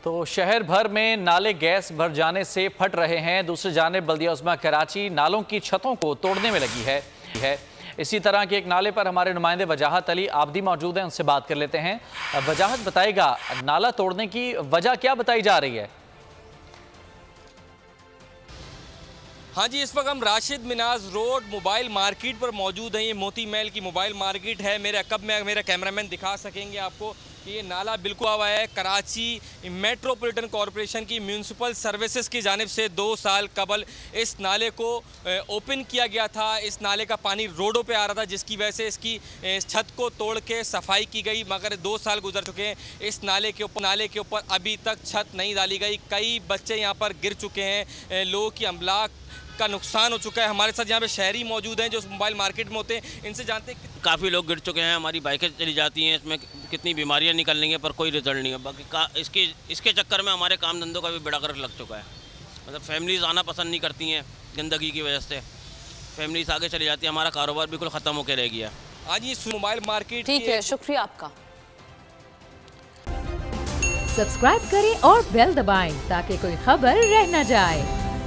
तो शहर भर में नाले गैस भर जाने से फट रहे हैं। दूसरी जानिब बल्दिया उस्मा कराची नालों की छतों को तोड़ने में लगी है। इसी तरह के एक नाले पर हमारे नुमाइंदे वजाहत अली आबदी मौजूद हैं, उनसे बात कर लेते हैं। वजाहत बताएगा, नाला तोड़ने की वजह क्या बताई जा रही है? हाँ जी, इस वक्त हम Rashid Minaj road mobile market पर मौजूद हैं। ये मोती महल की मोबाइल मार्केट है। मेरे अकब में मेरा कैमरामैन दिखा सकेंगे आपको कि ये नाला बिल्कुल हुआ है। कराची मेट्रोपॉलिटन कॉरपोरेशन की म्यूनसिपल सर्विसेज की जानिब से 2 साल कबल इस नाले को ओपन किया गया था। इस नाले का पानी रोडों पे आ रहा था, जिसकी वजह से इसकी छत को तोड़ के सफाई की गई, मगर 2 साल गुजर चुके हैं। इस नाले के ऊपर अभी तक छत नहीं डाली गई। कई बच्चे यहाँ पर गिर चुके हैं, लोगों की अमलाक का नुकसान हो चुका है। हमारे साथ यहाँ पे शहरी मौजूद हैं जो मोबाइल मार्केट में होते हैं, इनसे जानते हैं। काफ़ी लोग गिर चुके हैं, हमारी बाइकें चली जाती हैं, इसमें कितनी बीमारियां निकल रही हैं, पर कोई रिजल्ट नहीं है। बाकी इसके चक्कर में हमारे काम धंधों का भी बड़ा कर लग चुका है। मतलब फैमिलीज़ आना पसंद नहीं करती हैं, गंदगी की वजह से फैमिलीज़ आगे चली जाती है, हमारा कारोबार बिल्कुल ख़त्म होकर रह गया। आज ये मोबाइल मार्केट ठीक है, शुक्रिया आपका। सब्सक्राइब करें और बेल दबाएं ताकि कोई खबर रह न जाए।